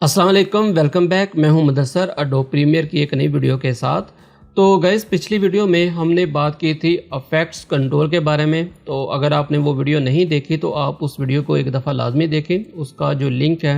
अस्सलाम वालेकुम, welcome back. मैं हूं मुदस्सर अडोब प्रीमियर की एक नई वीडियो के साथ। तो गाइस, पिछली वीडियो में हमने बात की थी इफेक्ट्स कंट्रोल के बारे में। तो अगर आपने वो वीडियो नहीं देखी तो आप उस वीडियो को एक दफ़ा लाजमी देखें। उसका जो लिंक है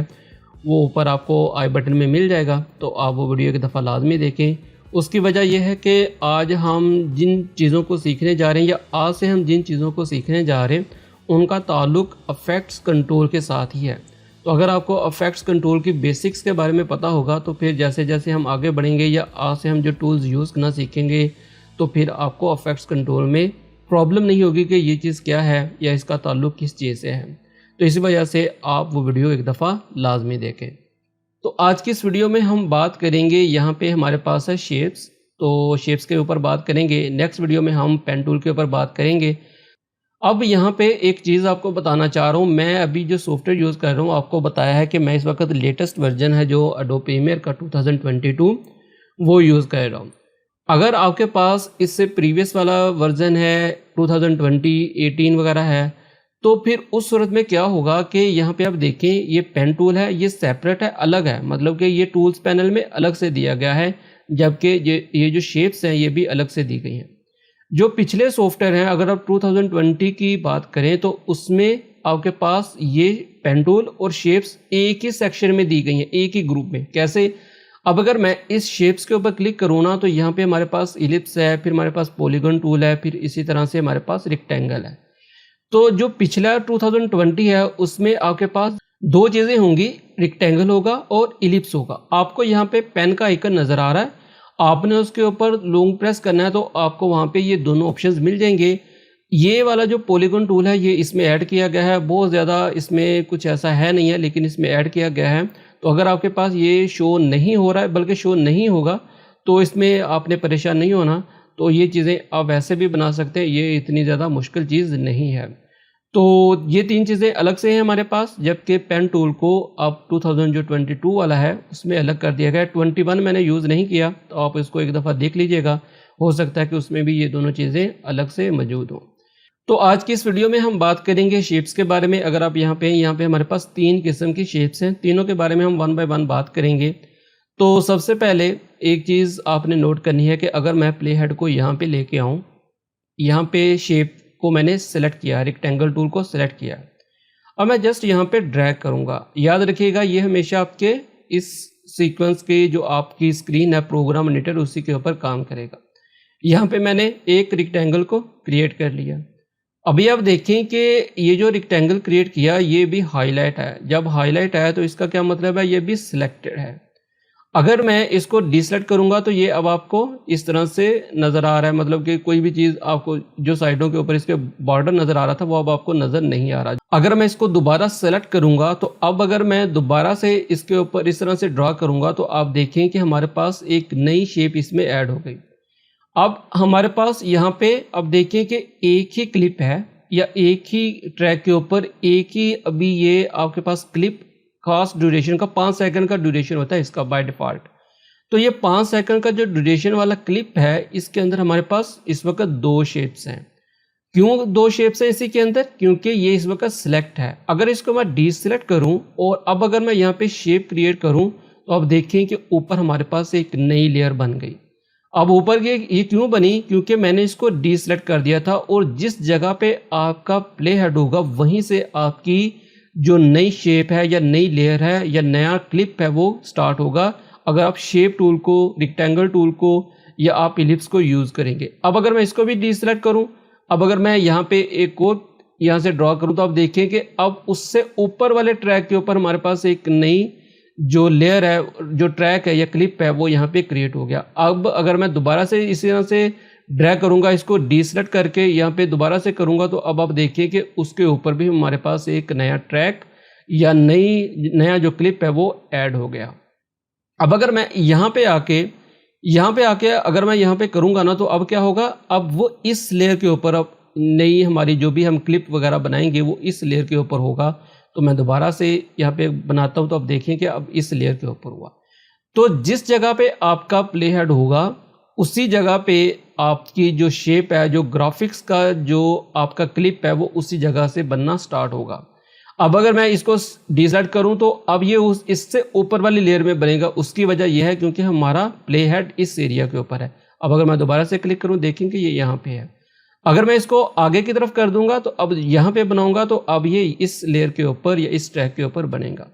वो ऊपर आपको आई बटन में मिल जाएगा, तो आप वो वीडियो एक दफ़ा लाजमी देखें। उसकी वजह यह है कि आज हम जिन चीज़ों को सीखने जा रहे हैं या आज से हम जिन चीज़ों को सीखने जा रहे हैं उनका ताल्लुक़ इफेक्ट्स कंट्रोल के साथ ही है। तो अगर आपको इफेक्ट्स कंट्रोल की बेसिक्स के बारे में पता होगा तो फिर जैसे जैसे हम आगे बढ़ेंगे या आज से हम जो टूल्स यूज़ करना सीखेंगे तो फिर आपको इफेक्ट्स कंट्रोल में प्रॉब्लम नहीं होगी कि ये चीज़ क्या है या इसका ताल्लुक़ किस चीज़ से है। तो इसी वजह से आप वो वीडियो एक दफ़ा लाजमी देखें। तो आज की इस वीडियो में हम बात करेंगे, यहाँ पे हमारे पास है शेप्स। तो शेप्स के ऊपर बात करेंगे। नेक्स्ट वीडियो में हम पेन टूल के ऊपर बात करेंगे। अब यहाँ पे एक चीज़ आपको बताना चाह रहा हूँ, मैं अभी जो सॉफ्टवेयर यूज़ कर रहा हूँ आपको बताया है कि मैं इस वक्त लेटेस्ट वर्जन है जो अडोब प्रीमियर का 2022 वो यूज़ कर रहा हूँ। अगर आपके पास इससे प्रीवियस वाला वर्जन है 2020, 18 वगैरह है, तो फिर उस सूरत में क्या होगा कि यहाँ पे आप देखें ये पेन टूल है, ये सेपरेट है, अलग है, मतलब कि ये टूल्स पैनल में अलग से दिया गया है, जबकि ये जो शेप्स हैं ये भी अलग से दी गई हैं। जो पिछले सॉफ्टवेयर हैं, अगर आप 2020 की बात करें तो उसमें आपके पास ये पेन टूल और शेप्स एक ही सेक्शन में दी गई हैं, एक ही ग्रुप में। कैसे? अब अगर मैं इस शेप्स के ऊपर क्लिक करूँ ना तो यहाँ पे हमारे पास इलिप्स है, फिर हमारे पास पॉलीगन टूल है, फिर इसी तरह से हमारे पास रेक्टेंगल है। तो जो पिछला 2020 है उसमें आपके पास दो चीज़ें होंगी, रेक्टेंगल होगा और इलिप्स होगा। आपको यहाँ पे पेन का आइकन नज़र आ रहा है, आपने उसके ऊपर लॉन्ग प्रेस करना है तो आपको वहाँ पे ये दोनों ऑप्शंस मिल जाएंगे। ये वाला जो पॉलीगन टूल है ये इसमें ऐड किया गया है, बहुत ज़्यादा इसमें कुछ ऐसा है नहीं है, लेकिन इसमें ऐड किया गया है। तो अगर आपके पास ये शो नहीं हो रहा है, बल्कि शो नहीं होगा, तो इसमें आपने परेशान नहीं होना। तो ये चीज़ें आप वैसे भी बना सकते हैं, ये इतनी ज़्यादा मुश्किल चीज़ नहीं है। तो ये तीन चीज़ें अलग से हैं हमारे पास, जबकि पेन टूल को अब 2022 वाला है उसमें अलग कर दिया गया है। 21 मैंने यूज़ नहीं किया, तो आप इसको एक दफ़ा देख लीजिएगा, हो सकता है कि उसमें भी ये दोनों चीज़ें अलग से मौजूद हों। तो आज की इस वीडियो में हम बात करेंगे शेप्स के बारे में। अगर आप यहाँ पे हमारे पास तीन किस्म की शेप्स हैं, तीनों के बारे में हम वन बाय वन बात करेंगे। तो सबसे पहले एक चीज़ आपने नोट करनी है कि अगर मैं प्ले हेड को यहाँ पे लेके आऊँ, यहाँ पे शेप को मैंने सेलेक्ट किया, रेक्टेंगल टूल को सेलेक्ट किया। अब मैं जस्ट यहाँ पे ड्रैग करूँगा। याद रखिएगा ये हमेशा आपके इस सीक्वेंस की जो आपकी स्क्रीन है प्रोग्राम एडिटर उसी के ऊपर काम करेगा। यहाँ पे मैंने एक रेक्टेंगल को क्रिएट कर लिया। अभी आप देखें कि ये जो रेक्टेंगल क्रिएट किया ये भी हाईलाइट है। जब हाईलाइट आया तो इसका क्या मतलब है, ये भी सिलेक्टेड है। अगर मैं इसको डिसेलेक्ट करूंगा तो ये अब आपको इस तरह से नज़र आ रहा है, मतलब कि कोई भी चीज़ आपको जो साइडों के ऊपर इसके बॉर्डर नज़र आ रहा था वो अब आपको नज़र नहीं आ रहा। अगर मैं इसको दोबारा सेलेक्ट करूंगा तो अब अगर मैं दोबारा से इसके ऊपर इस तरह से ड्रा करूंगा तो आप देखें कि हमारे पास एक नई शेप इसमें ऐड हो गई। अब हमारे पास यहाँ पे अब देखें कि एक ही क्लिप है या एक ही ट्रैक के ऊपर एक ही, अभी ये आपके पास क्लिप खास ड्यूरेशन का 5 सेकंड का ड्यूरेशन होता है इसका बाय डिफ़ॉल्ट। तो ये 5 सेकंड का जो ड्यूरेशन वाला क्लिप है इसके अंदर हमारे पास इस वक्त दो शेप्स हैं। क्यों दो शेप्स हैं इसी के अंदर? क्योंकि ये इस वक्त सिलेक्ट है। अगर इसको मैं डीसेलेक्ट करूं और अब अगर मैं यहाँ पे शेप क्रिएट करूं तो अब देखें कि ऊपर हमारे पास एक नई लेयर बन गई। अब ऊपर की ये क्यों बनी? क्योंकि मैंने इसको डीसेलेक्ट कर दिया था और जिस जगह पे आपका प्ले हेड होगा वहीं से आपकी जो नई शेप है या नई लेयर है या नया क्लिप है वो स्टार्ट होगा, अगर आप शेप टूल को, रेक्टेंगल टूल को या आप इलिप्स को यूज़ करेंगे। अब अगर मैं इसको भी डीसेलेक्ट करूं, अब अगर मैं यहाँ पे एक और यहाँ से ड्रॉ करूं तो आप देखें कि अब उससे ऊपर वाले ट्रैक के ऊपर हमारे पास एक नई जो लेयर है, जो ट्रैक है या क्लिप है वो यहाँ पे क्रिएट हो गया। अब अगर मैं दोबारा से इसी तरह से ड्रैग करूंगा, इसको डीसेलेक्ट करके यहाँ पे दोबारा से करूंगा तो अब आप देखिए कि उसके ऊपर भी हमारे पास एक नया ट्रैक या नया जो क्लिप है वो ऐड हो गया। अब अगर मैं यहाँ पे आके अगर मैं यहाँ पे करूँगा ना तो अब क्या होगा, अब वो इस लेयर के ऊपर, अब नई हमारी जो भी हम क्लिप वगैरह बनाएंगे वो इस लेयर के ऊपर होगा। तो मैं दोबारा से यहाँ पे बनाता हूँ तो अब देखें कि अब इस लेयर के ऊपर हुआ। तो जिस जगह पे आपका प्ले हेड होगा उसी जगह पे आपकी जो शेप है, जो ग्राफिक्स का जो आपका क्लिप है वो उसी जगह से बनना स्टार्ट होगा। अब अगर मैं इसको डिसेलेक्ट करूं तो अब ये इससे ऊपर वाली लेयर में बनेगा। उसकी वजह यह है क्योंकि हमारा प्ले हेड इस एरिया के ऊपर है। अब अगर मैं दोबारा से क्लिक करूं, देखेंगे ये यहाँ पे है। अगर मैं इसको आगे की तरफ कर दूंगा तो अब यहाँ पे बनाऊंगा तो अब ये इस लेयर के ऊपर या इस ट्रैक के ऊपर बनेगा।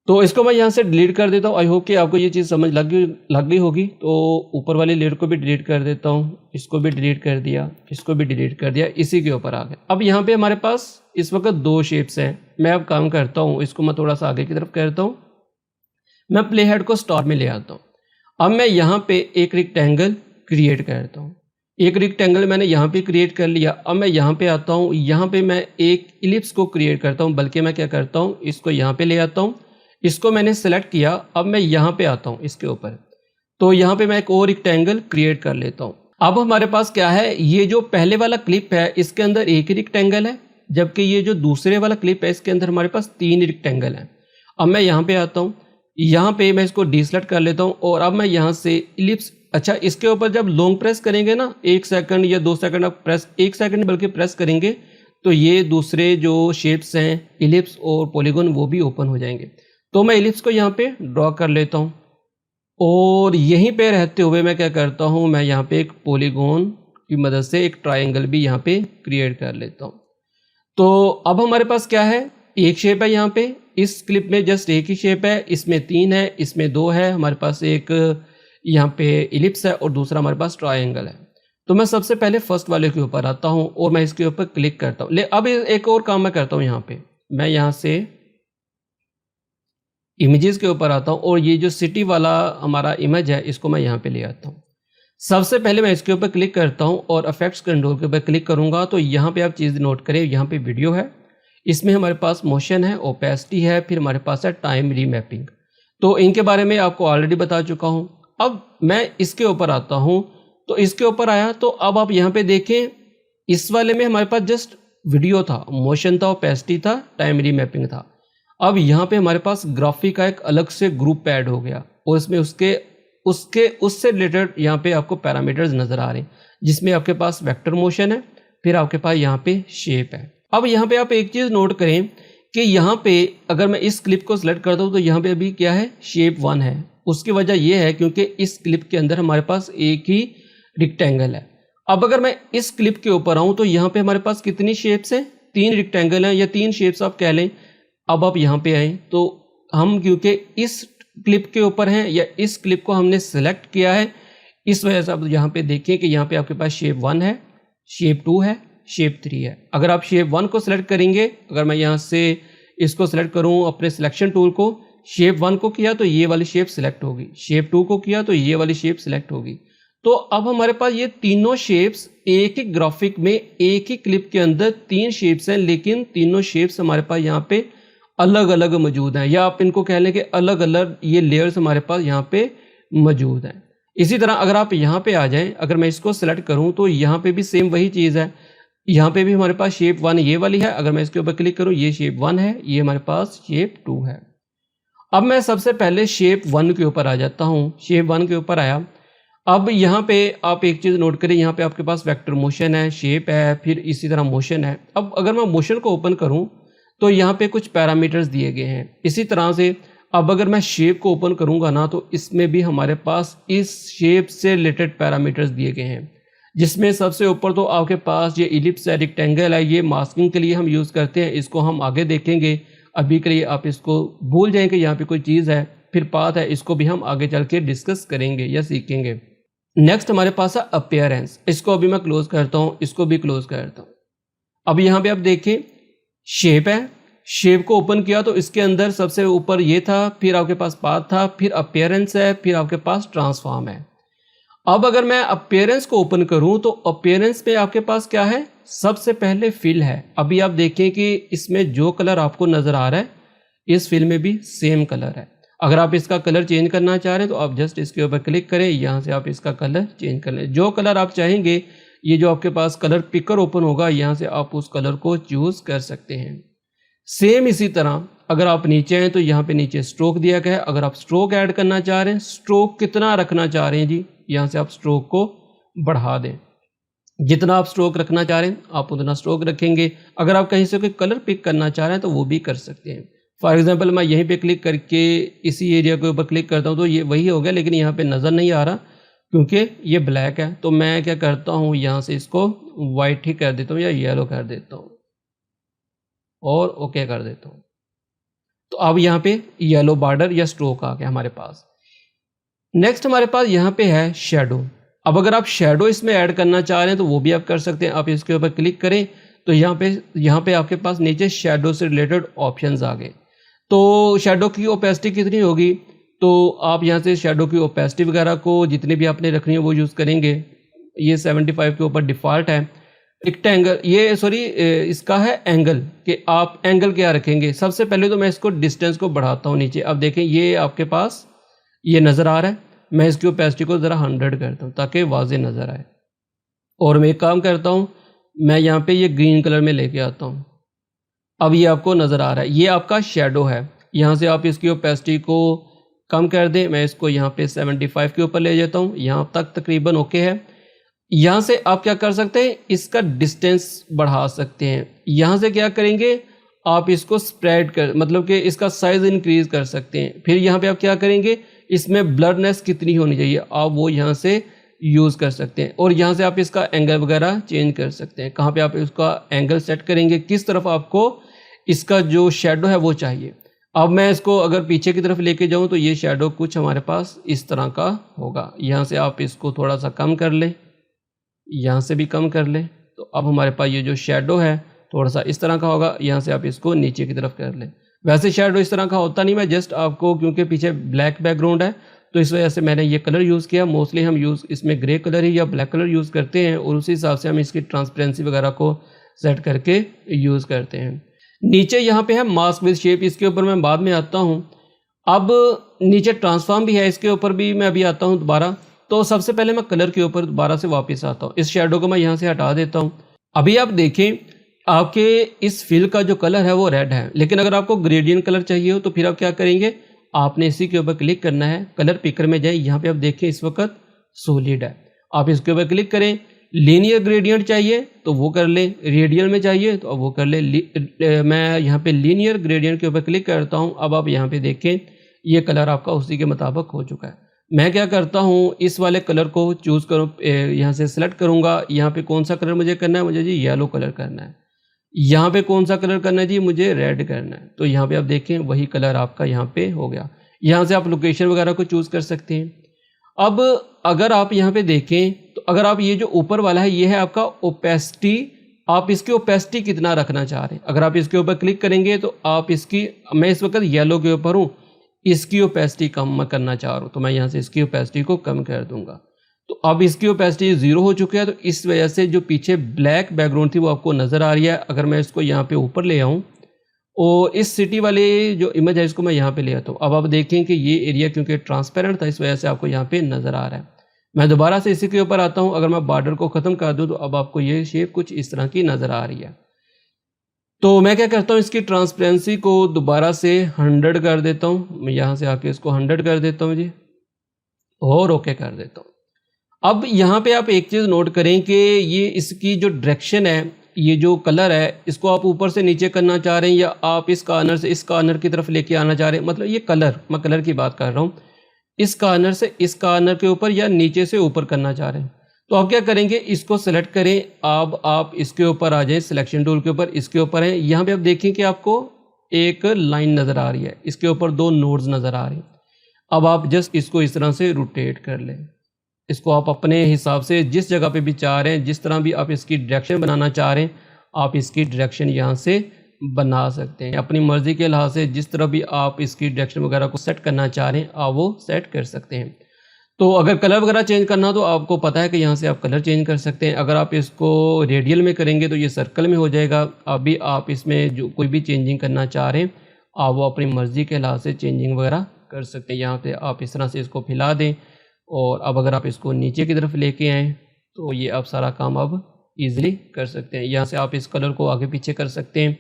तो इसको मैं यहाँ से डिलीट कर देता हूँ। आई होप कि आपको ये चीज़ समझ लग गई होगी। तो ऊपर वाली लेयर को भी डिलीट कर देता हूँ, इसको भी डिलीट कर दिया, इसको भी डिलीट कर दिया, इसी के ऊपर आ गया। अब यहाँ पे हमारे पास इस वक्त 2 शेप्स हैं। मैं अब काम करता हूँ, इसको मैं थोड़ा सा आगे की तरफ करता हूँ, मैं प्ले हेड को स्टार्ट में ले आता हूँ। अब मैं यहाँ पे एक रेक्टेंगल क्रिएट करता हूँ। एक रेक्टेंगल मैंने यहाँ पे क्रिएट कर लिया। अब मैं यहाँ पे आता हूँ, यहाँ पे मैं एक इलिप्स को क्रिएट करता हूँ। बल्कि मैं क्या करता हूँ, इसको यहाँ पे ले आता हूँ, इसको मैंने सेलेक्ट किया। अब मैं यहाँ पे आता हूँ इसके ऊपर, तो यहाँ पे मैं एक और रेक्टेंगल क्रिएट कर लेता हूँ। अब हमारे पास क्या है, ये जो पहले वाला क्लिप है इसके अंदर एक ही रेक्टेंगल है, जबकि ये जो दूसरे वाला क्लिप है इसके अंदर हमारे पास 3 रेक्टेंगल हैं। अब मैं यहाँ पे आता हूँ, यहाँ पे मैं इसको डिसेलेक्ट कर लेता हूँ और अब मैं यहाँ से इलिप्स, अच्छा इसके ऊपर जब लॉन्ग प्रेस करेंगे ना, 1 सेकंड या 2 सेकंड आप प्रेस, 1 सेकंड बल्कि प्रेस करेंगे तो ये दूसरे जो शेप्स हैं इलिप्स और पॉलीगॉन वो भी ओपन हो जाएंगे। तो मैं इलिप्स को यहाँ पे ड्रॉ कर लेता हूँ और यहीं पे रहते हुए मैं क्या करता हूँ, मैं यहाँ पे एक पॉलीगॉन की मदद से एक ट्रायंगल भी यहाँ पे क्रिएट कर लेता हूँ। तो अब हमारे पास क्या है, एक शेप है यहाँ पे, इस क्लिप में जस्ट एक ही शेप है, इसमें 3 है, इसमें 2 है, हमारे पास एक यहाँ पे इलिप्स है और दूसरा हमारे पास ट्रायंगल है। तो मैं सबसे पहले फर्स्ट वाले के ऊपर आता हूँ और मैं इसके ऊपर क्लिक करता हूँ। अब एक और काम मैं करता हूँ, यहाँ पे मैं यहाँ से इमेजेस के ऊपर आता हूँ और ये जो सिटी वाला हमारा इमेज है इसको मैं यहाँ पे ले आता हूँ। सबसे पहले मैं इसके ऊपर क्लिक करता हूँ और इफेक्ट्स कंट्रोल के ऊपर क्लिक करूँगा तो यहाँ पे आप चीज़ नोट करें, यहाँ पे वीडियो है, इसमें हमारे पास मोशन है, ओपेसिटी है, फिर हमारे पास है टाइम रीमैपिंग। तो इनके बारे में आपको ऑलरेडी बता चुका हूँ। अब मैं इसके ऊपर आता हूँ, तो इसके ऊपर आया तो अब आप यहाँ पे देखें, इस वाले में हमारे पास जस्ट वीडियो था, मोशन था, ओपेसिटी था, टाइम रीमैपिंग था। अब यहाँ पे हमारे पास ग्राफिक का एक अलग से ग्रुप ऐड हो गया और इसमें उससे रिलेटेड यहाँ पे आपको पैरामीटर्स नज़र आ रहे हैं, जिसमें आपके पास वेक्टर मोशन है, फिर आपके पास यहाँ पे शेप है। अब यहाँ पे आप एक चीज़ नोट करें कि यहाँ पे अगर मैं इस क्लिप को सिलेक्ट करता हूँ तो यहाँ पे अभी क्या है, शेप 1 है। उसकी वजह यह है क्योंकि इस क्लिप के अंदर हमारे पास एक ही रेक्टेंगल है। अब अगर मैं इस क्लिप के ऊपर आऊँ तो यहाँ पे हमारे पास कितनी शेप्स हैं, 3 रेक्टेंगल हैं या 3 शेप्स आप कह लें। अब आप यहाँ पे आए तो हम क्योंकि इस क्लिप के ऊपर हैं या इस क्लिप को हमने सेलेक्ट किया है, इस वजह से आप यहाँ पे देखिए कि यहाँ पे आपके पास शेप 1 है, शेप 2 है, शेप 3 है। अगर आप शेप 1 को सिलेक्ट करेंगे, अगर मैं यहाँ से इसको सिलेक्ट करूँ अपने सिलेक्शन टूल को, शेप 1 को किया तो ये वाली शेप सिलेक्ट होगी, शेप 2 को किया तो ये वाली शेप सिलेक्ट होगी। तो अब हमारे पास ये तीनों शेप्स एक ही ग्राफिक में, एक ही क्लिप के अंदर 3 शेप्स हैं, लेकिन तीनों शेप्स हमारे पास यहाँ पे अलग अलग मौजूद हैं, या आप इनको कह लें कि अलग अलग ये लेयर्स हमारे पास यहाँ पे मौजूद हैं। इसी तरह अगर आप यहाँ पे आ जाएं, अगर मैं इसको सेलेक्ट करूँ तो यहाँ पे भी सेम वही चीज़ है, यहाँ पे भी हमारे पास शेप 1 ये वाली है। अगर मैं इसके ऊपर क्लिक करूँ, ये शेप 1 है, ये हमारे पास शेप 2 है। अब मैं सबसे पहले शेप 1 के ऊपर आ जाता हूँ। शेप 1 के ऊपर आया, अब यहाँ पे आप एक चीज़ नोट करें, यहाँ पे आपके पास वेक्टर मोशन है, शेप है, फिर इसी तरह मोशन है। अब अगर मैं मोशन को ओपन करूँ तो यहाँ पे कुछ पैरामीटर्स दिए गए हैं। इसी तरह से अब अगर मैं शेप को ओपन करूँगा ना तो इसमें भी हमारे पास इस शेप से रिलेटेड पैरामीटर्स दिए गए हैं, जिसमें सबसे ऊपर तो आपके पास ये इलिप्स है, रेक्टेंगल है, ये मास्किंग के लिए हम यूज़ करते हैं, इसको हम आगे देखेंगे। अभी के लिए आप इसको भूल जाएं कि यहाँ पे कोई चीज़ है। फिर पाथ है, इसको भी हम आगे चल के डिस्कस करेंगे या सीखेंगे। नेक्स्ट हमारे पास है अपीयरेंस, इसको अभी मैं क्लोज करता हूँ, इसको भी क्लोज करता हूँ। अब यहाँ पे आप देखिए शेप है, शेप को ओपन किया तो इसके अंदर सबसे ऊपर ये था, फिर आपके पास पाथ था, फिर अपीयरेंस है, फिर आपके पास ट्रांसफॉर्म है। अब अगर मैं अपीयरेंस को ओपन करूं तो अपीयरेंस में आपके पास क्या है, सबसे पहले फिल है। अभी आप देखें कि इसमें जो कलर आपको नज़र आ रहा है इस फिल में भी सेम कलर है। अगर आप इसका कलर चेंज करना चाह रहे हैं तो आप जस्ट इसके ऊपर क्लिक करें, यहाँ से आप इसका कलर चेंज कर लें। जो कलर आप चाहेंगे, ये जो आपके पास कलर पिकर ओपन होगा, यहाँ से आप उस कलर को चूज़ कर सकते हैं। सेम इसी तरह अगर आप नीचे हैं तो यहाँ पे नीचे स्ट्रोक दिया गया है। अगर आप स्ट्रोक ऐड करना चाह रहे हैं, स्ट्रोक कितना रखना चाह रहे हैं जी, यहाँ से आप स्ट्रोक को बढ़ा दें। जितना आप स्ट्रोक रखना चाह रहे हैं आप उतना स्ट्रोक रखेंगे। अगर आप कहीं से कोई कलर पिक करना चाह रहे हैं तो वो भी कर सकते हैं। फॉर एग्जांपल मैं यहीं पे क्लिक करके इसी एरिया के ऊपर क्लिक करता हूँ तो ये वही हो गया, लेकिन यहाँ पे नज़र नहीं आ रहा क्योंकि ये ब्लैक है। तो मैं क्या करता हूँ, यहाँ से इसको वाइट ही कर देता हूँ या येलो कर देता हूँ और ओके कर देता हूँ। तो अब यहाँ पे येलो बॉर्डर या स्ट्रोक आ गया हमारे पास। नेक्स्ट हमारे पास यहाँ पे है शेडो। अब अगर आप शेडो इसमें ऐड करना चाह रहे हैं तो वो भी आप कर सकते हैं। आप इसके ऊपर क्लिक करें तो यहाँ पे आपके पास नीचे शेडो से रिलेटेड ऑप्शंस आ गए। तो शेडो की ओपेसिटी कितनी होगी, तो आप यहाँ से शेडो की ओपेसिटी वगैरह को जितनी भी आपने रखनी है वो यूज़ करेंगे। ये 75 के ऊपर डिफ़ॉल्ट है। रेक्टेंगल ये सॉरी इसका है एंगल, कि आप एंगल क्या रखेंगे। सबसे पहले तो मैं इसको डिस्टेंस को बढ़ाता हूँ नीचे। अब देखें ये आपके पास ये नज़र आ रहा है। मैं इसकी ओपेसिटी को ज़रा 100 करता हूँ ताकि वाज़े नज़र आए। और मैं एक काम करता हूँ, मैं यहाँ पे ये ग्रीन कलर में लेके आता हूँ। अब ये आपको नज़र आ रहा है, ये आपका शेडो है। यहाँ से आप इसकी ओपेसिटी को कम कर दें। मैं इसको यहाँ पे 75 के ऊपर ले जाता हूँ। यहाँ तक तकरीबन ओके है। यहाँ से आप क्या कर सकते हैं, इसका डिस्टेंस बढ़ा सकते हैं। यहाँ से क्या करेंगे, आप इसको स्प्रेड कर मतलब कि इसका साइज़ इंक्रीज़ कर सकते हैं। फिर यहाँ पे आप क्या करेंगे, इसमें ब्लरनेस कितनी होनी चाहिए आप वो यहाँ से यूज़ कर सकते हैं। और यहाँ से आप इसका एंगल वगैरह चेंज कर सकते हैं। कहाँ पे आप इसका एंगल सेट करेंगे, किस तरफ आपको इसका जो शेडो है वो चाहिए। अब मैं इसको अगर पीछे की तरफ लेके जाऊँ तो ये शेडो कुछ हमारे पास इस तरह का होगा। यहाँ से आप इसको थोड़ा सा कम कर लें, यहाँ से भी कम कर लें। तो अब हमारे पास ये जो शेडो है थोड़ा सा इस तरह का होगा। यहाँ से आप इसको नीचे की तरफ कर लें। वैसे शेडो इस तरह का होता नहीं, मैं जस्ट आपको क्योंकि पीछे ब्लैक बैकग्राउंड है तो इस वजह से मैंने ये कलर यूज़ किया। मोस्टली हम इसमें ग्रे कलर ही या ब्लैक कलर यूज़ करते हैं और उसी हिसाब से हम इसकी ट्रांसपेरेंसी वगैरह को सेट करके यूज़ करते हैं। नीचे यहाँ पे है मास्क विद शेप, इसके ऊपर मैं बाद में आता हूँ। अब नीचे ट्रांसफॉर्म भी है, इसके ऊपर भी मैं अभी आता हूँ दोबारा। तो सबसे पहले मैं कलर के ऊपर दोबारा से वापस आता हूँ। इस शेडो को मैं यहाँ से हटा देता हूँ। अभी आप देखें आपके इस फिल का जो कलर है वो रेड है, लेकिन अगर आपको ग्रेडियंट कलर चाहिए हो तो फिर आप क्या करेंगे, आपने इसी के ऊपर क्लिक करना है। कलर पिकर में जाए, यहाँ पे आप देखें इस वक्त सॉलिड है। आप इसके ऊपर क्लिक करें। लीनियर ग्रेडियंट चाहिए तो वो कर लें, रेडियल में चाहिए तो वो कर लें। मैं यहाँ पे लीनियर ग्रेडियंट के ऊपर क्लिक करता हूँ। अब आप यहाँ पे देखें ये कलर आपका उसी के मुताबिक हो चुका है। मैं क्या करता हूँ, इस वाले कलर को चूज़ करूँ, यहाँ से सेलेक्ट करूँगा। यहाँ पे कौन सा कलर मुझे करना है, मुझे जी येलो कलर करना है। यहाँ पे कौन सा कलर करना है जी, मुझे रेड करना है। तो यहाँ पे आप देखें वही कलर आपका यहाँ पे हो गया। यहाँ से आप लोकेशन वगैरह को चूज़ कर सकते हैं। अब अगर आप यहाँ पे देखें तो अगर आप ये जो ऊपर वाला है ये है आपका ओपेसिटी, आप इसकी ओपेसिटी कितना रखना चाह रहे हैं। अगर आप इसके ऊपर क्लिक करेंगे तो आप इसकी, मैं इस वक्त येलो के ऊपर हूँ, इसकी ओपेसिटी कम मैं करना चाह रहा हूँ तो मैं यहाँ से इसकी ओपेसिटी को कम कर दूंगा। तो अब इसकी ओपेसिटी 0 हो चुकी है। तो इस वजह से जो पीछे ब्लैक बैकग्राउंड थी वो आपको नज़र आ रही है। अगर मैं इसको यहाँ पे ऊपर ले आऊँ और इस सिटी वाले जो इमेज है इसको मैं यहाँ पे ले आता हूँ। अब आप देखें कि ये एरिया क्योंकि ट्रांसपेरेंट था इस वजह से आपको यहाँ पे नज़र आ रहा है। मैं दोबारा से इसी के ऊपर आता हूँ। अगर मैं बॉर्डर को ख़त्म कर दूँ तो अब आपको ये शेप कुछ इस तरह की नज़र आ रही है। तो मैं क्या करता हूँ, इसकी ट्रांसपेरेंसी को दोबारा से 100 कर देता हूँ। मैं यहाँ से आके इसको 100 कर देता हूँ जी और ओके कर देता हूँ। अब यहाँ पे आप एक चीज़ नोट करें कि ये इसकी जो डायरेक्शन है, ये जो कलर है, इसको आप ऊपर से नीचे करना चाह रहे हैं या आप इस कॉर्नर से इस कॉर्नर की तरफ लेके आना चाह रहे हैं। मतलब ये कलर, मैं कलर की बात कर रहा हूँ, इस कॉर्नर से इस कॉर्नर के ऊपर या नीचे से ऊपर करना चाह रहे हैं। तो आप क्या करेंगे, इसको सेलेक्ट करें। अब आप इसके ऊपर आ जाएं, सिलेक्शन टूल के ऊपर, इसके ऊपर है। यहाँ पे आप देखें कि आपको एक लाइन नज़र आ रही है, इसके ऊपर 2 नोड्स नज़र आ रही हैं। अब आप जस्ट इसको इस तरह से रोटेट कर लें। इसको आप अपने हिसाब से जिस जगह पे भी चाह रहे हैं, जिस तरह भी आप इसकी डायरेक्शन बनाना चाह रहे हैं, आप इसकी डायरेक्शन यहाँ से बना सकते हैं। अपनी मर्ज़ी के लिहाज से जिस तरह भी आप इसकी डायरेक्शन वगैरह को सेट करना चाह रहे हैं आप वो सेट कर सकते हैं। तो अगर कलर वगैरह चेंज करना हो तो आपको पता है कि यहाँ से आप कलर चेंज कर सकते हैं। अगर आप इसको रेडियल में करेंगे तो ये सर्कल में हो जाएगा। अभी आप इसमें जो कोई भी चेंजिंग करना चाह रहे हैं आप वो अपनी मर्ज़ी के लिहाज से चेंजिंग वगैरह कर सकते हैं। यहाँ पे आप इस तरह से इसको फैला दें और अब अगर आप इसको नीचे की तरफ लेके आएँ तो ये आप सारा काम अब ईज़िली कर सकते हैं। यहाँ से आप इस कलर को आगे पीछे कर सकते हैं।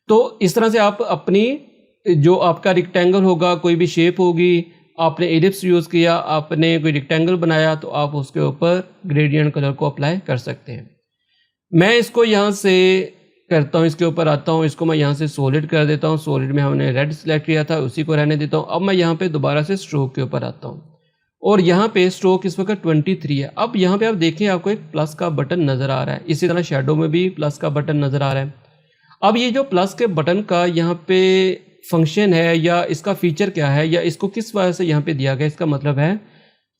तो इस तरह से आप अपनी जो आपका रेक्टेंगल होगा, कोई भी शेप होगी, आपने एलिप्स यूज़ किया, आपने कोई रेक्टेंगल बनाया, तो आप उसके ऊपर ग्रेडियंट कलर को अप्लाई कर सकते हैं। मैं इसको यहाँ से करता हूँ, इसके ऊपर आता हूँ, इसको मैं यहाँ से सॉलिड कर देता हूँ। सॉलिड में हमने रेड सेलेक्ट किया था, उसी को रहने देता हूँ। अब मैं यहाँ पे दोबारा से स्ट्रोक के ऊपर आता हूँ और यहाँ पे स्ट्रोक इस वक्त 23 है। अब यहाँ पे आप देखें, आपको एक प्लस का बटन नज़र आ रहा है। इसी तरह शेडो में भी प्लस का बटन नज़र आ रहा है। अब ये जो प्लस के बटन का यहाँ पे फंक्शन है या इसका फीचर क्या है या इसको किस वजह से यहाँ पे दिया गया, इसका मतलब है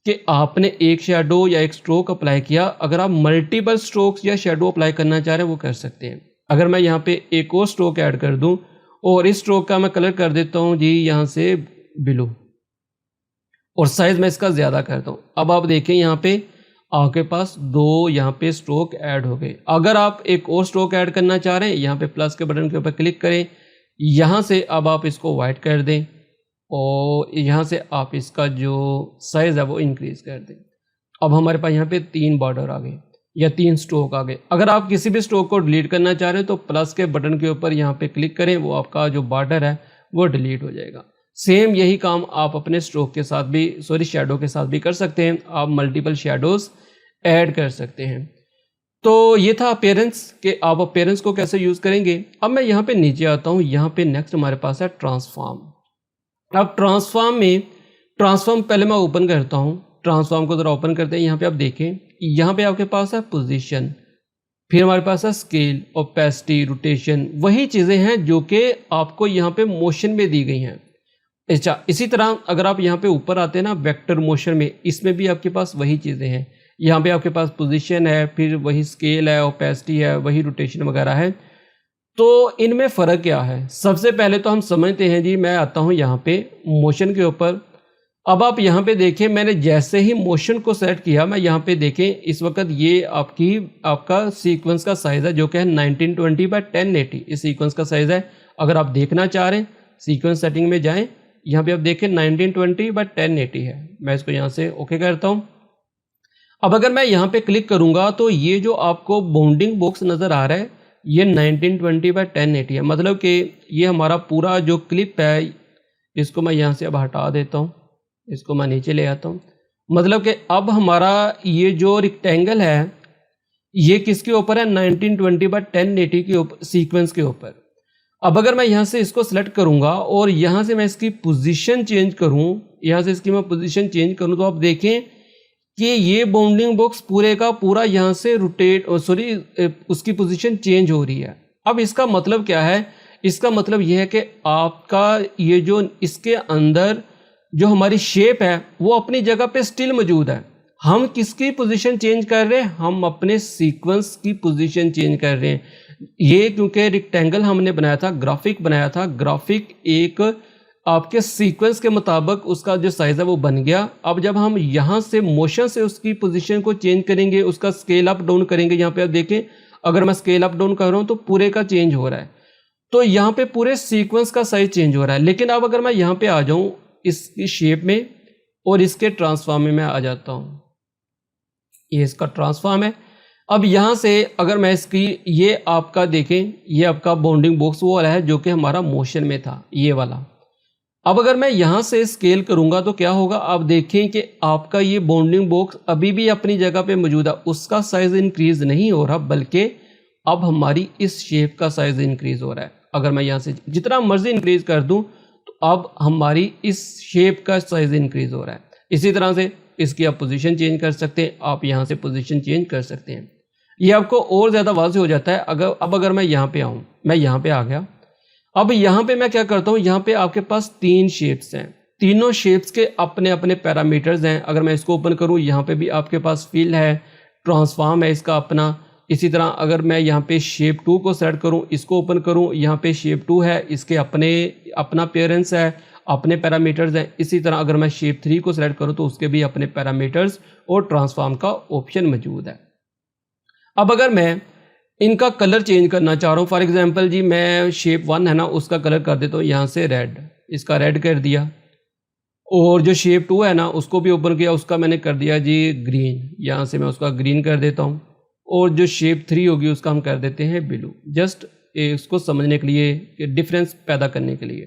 कि आपने एक शेडो या एक स्ट्रोक अप्लाई किया। अगर आप मल्टीपल स्ट्रोक्स या शेडो अप्लाई करना चाह रहे हैं वो कर सकते हैं। अगर मैं यहाँ पे एक और स्ट्रोक ऐड कर दूं और इस स्ट्रोक का मैं कलर कर देता हूँ जी यहाँ से ब्लू और साइज मैं इसका ज़्यादा करता हूँ। अब आप देखें यहाँ पे आपके पास दो यहाँ पे स्ट्रोक ऐड हो गए। अगर आप एक और स्ट्रोक ऐड करना चाह रहे हैं, यहाँ पे प्लस के बटन के ऊपर क्लिक करें, यहाँ से अब आप इसको वाइट कर दें और यहाँ से आप इसका जो साइज़ है वो इंक्रीज़ कर दें। अब हमारे पास यहाँ पे 3 बॉर्डर आ गए या 3 स्ट्रोक आ गए। अगर आप किसी भी स्ट्रोक को डिलीट करना चाह रहे हैं तो प्लस के बटन के ऊपर यहाँ पे क्लिक करें, वो आपका जो बॉर्डर है वो डिलीट हो जाएगा। सेम यही काम आप अपने स्ट्रोक के साथ भी शेडो के साथ भी कर सकते हैं। आप मल्टीपल शेडोज़ ऐड कर सकते हैं। तो ये था अपीयरेंस कि आप अपीयरेंस को कैसे यूज़ करेंगे। अब मैं यहाँ पे नीचे आता हूँ। यहाँ पे नेक्स्ट हमारे पास है ट्रांसफॉर्म। अब ट्रांसफॉर्म पहले मैं ओपन करता हूँ। ट्रांसफॉर्म को ज़रा ओपन करते हैं। यहाँ पे आप देखें, यहाँ पे आपके पास है पोजीशन, फिर हमारे पास है स्केल, ओपेसिटी, रोटेशन, वही चीज़ें हैं जो कि आपको यहाँ पे मोशन में दी गई हैं। अच्छा, इसी तरह अगर आप यहाँ पे ऊपर आते हैं ना वेक्टर मोशन में, इसमें भी आपके पास वही चीज़ें हैं। यहाँ पे आपके पास पोजीशन है, फिर वही स्केल है, ओपेसिटी है, वही रोटेशन वगैरह है। तो इनमें फ़र्क क्या है? सबसे पहले तो हम समझते हैं जी। मैं आता हूँ यहाँ पे मोशन के ऊपर। अब आप यहाँ पे देखें, मैंने जैसे ही मोशन को सेलेक्ट किया, मैं यहाँ पे देखें इस वक्त ये आपका सीक्वेंस का साइज़ है जो कि है 1920x1080। इस सीक्वेंस का साइज़ है। अगर आप देखना चाह रहे हैं सीक्वेंस सेटिंग में जाएं, यहाँ पे आप देखें 1920x1080 है। मैं इसको यहाँ से ओके करता हूँ। अब अगर मैं यहाँ पे क्लिक करूँगा तो ये जो आपको बाउंडिंग बॉक्स नज़र आ रहा है ये 1920x1080 है। मतलब कि ये हमारा पूरा जो क्लिप है, इसको मैं यहाँ से अब हटा देता हूँ, इसको मैं नीचे ले आता हूँ। मतलब कि अब हमारा ये जो रेक्टेंगल है ये किसके ऊपर है, 1920x1080 के ऊपर, सीक्वेंस के ऊपर। अब अगर मैं यहाँ से इसको सेलेक्ट करूँगा और यहाँ से मैं इसकी पोजीशन चेंज करूँ, यहाँ से इसकी मैं पोजीशन चेंज करूँ, तो आप देखें कि ये बाउंडिंग बॉक्स पूरे का पूरा यहाँ से उसकी पोजीशन चेंज हो रही है। अब इसका मतलब क्या है? इसका मतलब यह है कि आपका ये जो इसके अंदर जो हमारी शेप है वो अपनी जगह पे स्टिल मौजूद है। हम किसकी पोजीशन चेंज कर रहे हैं? हम अपने सीक्वेंस की पोजीशन चेंज कर रहे हैं। ये क्योंकि रेक्टेंगल हमने बनाया था, ग्राफिक बनाया था, ग्राफिक एक आपके सीक्वेंस के मुताबिक उसका जो साइज़ है वो बन गया। अब जब हम यहाँ से मोशन से उसकी पोजीशन को चेंज करेंगे, उसका स्केल अप डाउन करेंगे, यहाँ पे आप देखें अगर मैं स्केल अप डाउन कर रहा हूँ तो पूरे का चेंज हो रहा है। तो यहाँ पे पूरे सीक्वेंस का साइज चेंज हो रहा है। लेकिन अब अगर मैं यहाँ पे आ जाऊँ इसकी शेप में और इसके ट्रांसफॉर्म में मैं आ जाता हूँ, ये इसका ट्रांसफॉर्म है। अब यहाँ से अगर मैं इसकी, ये आपका देखें, ये आपका बाउंडिंग बॉक्स वो वाला है जो कि हमारा मोशन में था, ये वाला। अब अगर मैं यहाँ से स्केल करूँगा तो क्या होगा? आप देखें कि आपका ये बाउंडिंग बॉक्स अभी भी अपनी जगह पे मौजूद है, उसका साइज़ इंक्रीज़ नहीं हो रहा, बल्कि अब हमारी इस शेप का साइज़ इंक्रीज़ हो रहा है। अगर मैं यहाँ से जितना मर्जी इंक्रीज़ कर दूँ तो अब हमारी इस शेप का साइज़ इंक्रीज़ हो रहा है। इसी तरह से इसकी आप पोजीशन चेंज कर सकते हैं, आप यहाँ से पोजीशन चेंज कर सकते हैं। ये आपको और ज़्यादा वाज़ेह हो जाता है। अगर मैं यहाँ पे आऊँ, मैं यहाँ पे आ गया। अब यहाँ पे मैं क्या करता हूँ, यहाँ पे आपके पास 3 शेप्स हैं, तीनों शेप्स के अपने अपने पैरामीटर्स हैं। अगर मैं इसको ओपन करूँ, यहाँ पे भी आपके पास फिल है, ट्रांसफॉर्म है इसका अपना। इसी तरह अगर मैं यहाँ पे शेप 2 को सेलेक्ट करूँ, इसको ओपन करूँ, यहाँ पे शेप 2 है, इसके अपना अपीयरेंस है, अपने पैरामीटर्स हैं। इसी तरह अगर मैं शेप 3 को सेलेक्ट करूँ तो उसके भी अपने पैरामीटर्स और ट्रांसफॉर्म का ऑप्शन मौजूद है। अब अगर मैं इनका कलर चेंज करना चाह रहा हूँ, फॉर एग्जांपल जी मैं शेप 1 है ना उसका कलर कर देता हूँ यहाँ से रेड, इसका रेड कर दिया। और जो शेप 2 है ना उसको भी ओपन किया, उसका मैंने कर दिया जी ग्रीन, यहाँ से मैं उसका ग्रीन कर देता हूँ। और जो शेप 3 होगी उसका हम कर देते हैं ब्लू, जस्ट इसको समझने के लिए, डिफरेंस पैदा करने के लिए।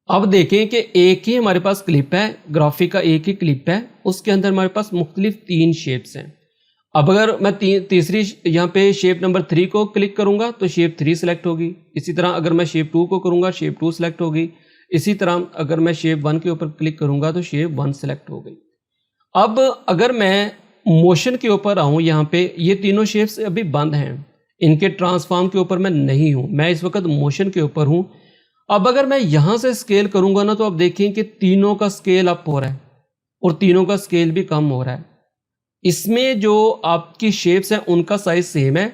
अब देखें कि एक ही हमारे पास क्लिप है, ग्राफिक का एक ही क्लिप है, उसके अंदर हमारे पास मुख्तलिफ 3 शेप्स हैं। अब अगर मैं तीसरी यहाँ पे शेप नंबर 3 को क्लिक करूँगा तो शेप 3 सेलेक्ट होगी। इसी तरह अगर मैं शेप 2 को करूँगा शेप 2 सेलेक्ट होगी। इसी तरह अगर मैं शेप 1 के ऊपर क्लिक करूँगा तो शेप 1 सेलेक्ट हो गई। अब अगर मैं मोशन के ऊपर आऊँ, यहाँ पे ये तीनों शेप्स अभी बंद हैं, इनके ट्रांसफॉर्म के ऊपर मैं नहीं हूँ, मैं इस वक्त मोशन के ऊपर हूँ। अब अगर मैं यहाँ से स्केल करूँगा ना तो आप देखें कि तीनों का स्केल अप हो रहा है और तीनों का स्केल भी कम हो रहा है। इसमें जो आपकी शेप्स हैं उनका साइज सेम है,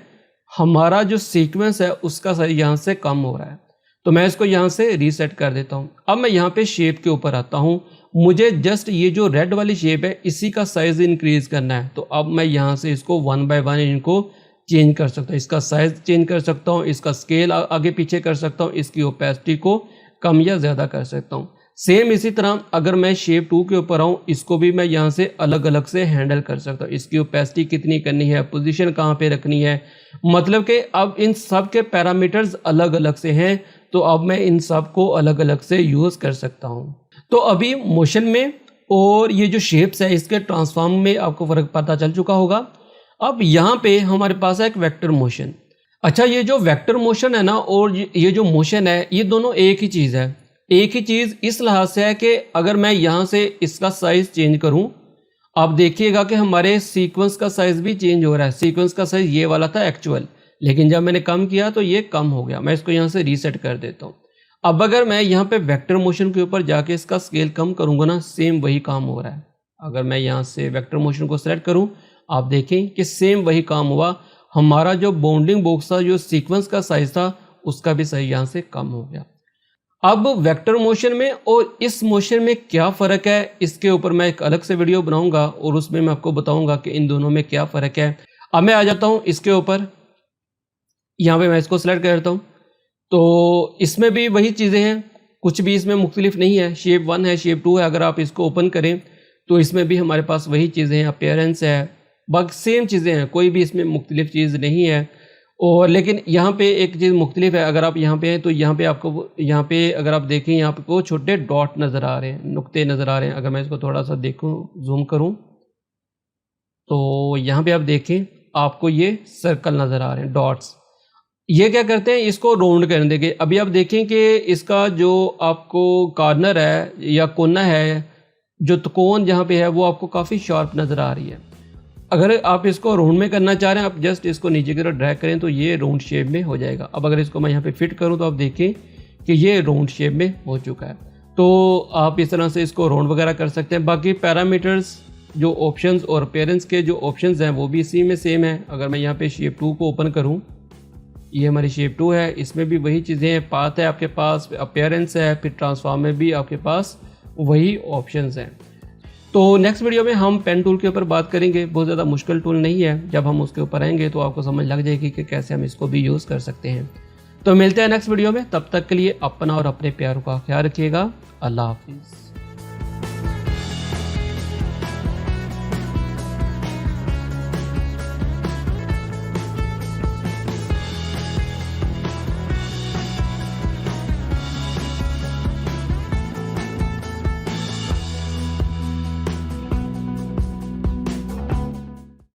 हमारा जो सीक्वेंस है उसका साइज यहाँ से कम हो रहा है। तो मैं इसको यहाँ से रीसेट कर देता हूँ। अब मैं यहाँ पे शेप के ऊपर आता हूँ, मुझे जस्ट ये जो रेड वाली शेप है इसी का साइज इंक्रीज करना है। तो अब मैं यहाँ से इसको 1 बाय 1 इनको चेंज कर सकता हूँ, इसका साइज चेंज कर सकता हूँ, इसका स्केल आगे पीछे कर सकता हूँ, इसकी ओपेसिटी को कम या ज़्यादा कर सकता हूँ। सेम इसी तरह अगर मैं शेप 2 के ऊपर आऊँ, इसको भी मैं यहाँ से अलग अलग से हैंडल कर सकता हूँ। इसकी ओपेसिटी कितनी करनी है, पोजीशन कहाँ पे रखनी है, मतलब कि अब इन सब के पैरामीटर्स अलग अलग से हैं, तो अब मैं इन सब को अलग अलग से यूज़ कर सकता हूँ। तो अभी मोशन में और ये जो शेप्स है इसके ट्रांसफॉर्म में आपको फ़र्क पता चल चुका होगा। अब यहाँ पे हमारे पास है एक वेक्टर मोशन। अच्छा, ये जो वेक्टर मोशन है ना और ये जो मोशन है, ये दोनों एक ही चीज़ है। एक ही चीज़ इस लिहाज से है कि अगर मैं यहाँ से इसका साइज़ चेंज करूँ, आप देखिएगा कि हमारे सीक्वेंस का साइज़ भी चेंज हो रहा है। सीक्वेंस का साइज़ ये वाला था एक्चुअल, लेकिन जब मैंने कम किया तो ये कम हो गया। मैं इसको यहाँ से रीसेट कर देता हूँ। अब अगर मैं यहाँ पे वेक्टर मोशन के ऊपर जाके इसका स्केल कम करूँगा ना, सेम वही काम हो रहा है। अगर मैं यहाँ से वेक्टर मोशन को सेलेक्ट करूँ, आप देखें कि सेम वही काम हुआ। हमारा जो बाउंडिंग बॉक्स था, जो सीक्वेंस का साइज़ था, उसका भी साइज यहाँ से कम हो गया। अब वेक्टर मोशन में और इस मोशन में क्या फ़र्क है, इसके ऊपर मैं एक अलग से वीडियो बनाऊंगा और उसमें मैं आपको बताऊंगा कि इन दोनों में क्या फ़र्क है। अब मैं आ जाता हूं इसके ऊपर, यहाँ पे मैं इसको सेलेक्ट करता हूं, तो इसमें भी वही चीज़ें हैं, कुछ भी इसमें मुख्तलिफ नहीं है। शेप 1 है, शेप 2 है। अगर आप इसको ओपन करें तो इसमें भी हमारे पास वही चीज़ें हैं, अपीयरेंस है, बाकी सेम चीज़ें हैं, कोई भी इसमें मुख्तलिफ चीज़ नहीं है। और लेकिन यहाँ पे एक चीज़ मुख्तलिफ है। अगर आप यहाँ पे हैं तो यहाँ पे आपको, यहाँ पे अगर आप देखें, यहाँ पे को छोटे डॉट नज़र आ रहे हैं, नुक्ते नज़र आ रहे हैं। अगर मैं इसको थोड़ा सा देखूँ, जूम करूँ, तो यहाँ पे आप देखें आपको ये सर्कल नज़र आ रहे हैं, डॉट्स। ये क्या करते हैं, इसको राउंड करने देंगे। अभी आप देखें कि इसका जो आपको कॉर्नर है या कोना है, जो त्रिकोण जहाँ पे है, वो आपको काफ़ी शार्प नज़र आ रही है। अगर आप इसको राउंड में करना चाह रहे हैं, आप जस्ट इसको नीचे की तरफ ड्रैग करें तो ये राउंड शेप में हो जाएगा। अब अगर इसको मैं यहाँ पे फिट करूँ तो आप देखें कि ये राउंड शेप में हो चुका है। तो आप इस तरह से इसको राउंड वगैरह कर सकते हैं। बाकी पैरामीटर्स, जो ऑप्शंस और अपीयरेंस के जो ऑप्शंस हैं वो भी इसी में सेम है। अगर मैं यहाँ पे शेप 2 को ओपन करूँ, ये हमारी शेप 2 है, इसमें भी वही चीज़ें हैं। पाथ है आपके पास, अपीयरेंस है, फिर ट्रांसफॉर्म में भी आपके पास वही ऑप्शंस हैं। तो नेक्स्ट वीडियो में हम पेन टूल के ऊपर बात करेंगे। बहुत ज़्यादा मुश्किल टूल नहीं है, जब हम उसके ऊपर आएंगे तो आपको समझ लग जाएगी कि कैसे हम इसको भी यूज़ कर सकते हैं। तो मिलते हैं नेक्स्ट वीडियो में, तब तक के लिए अपना और अपने प्यारों का ख्याल रखिएगा। अल्लाह हाफिज़।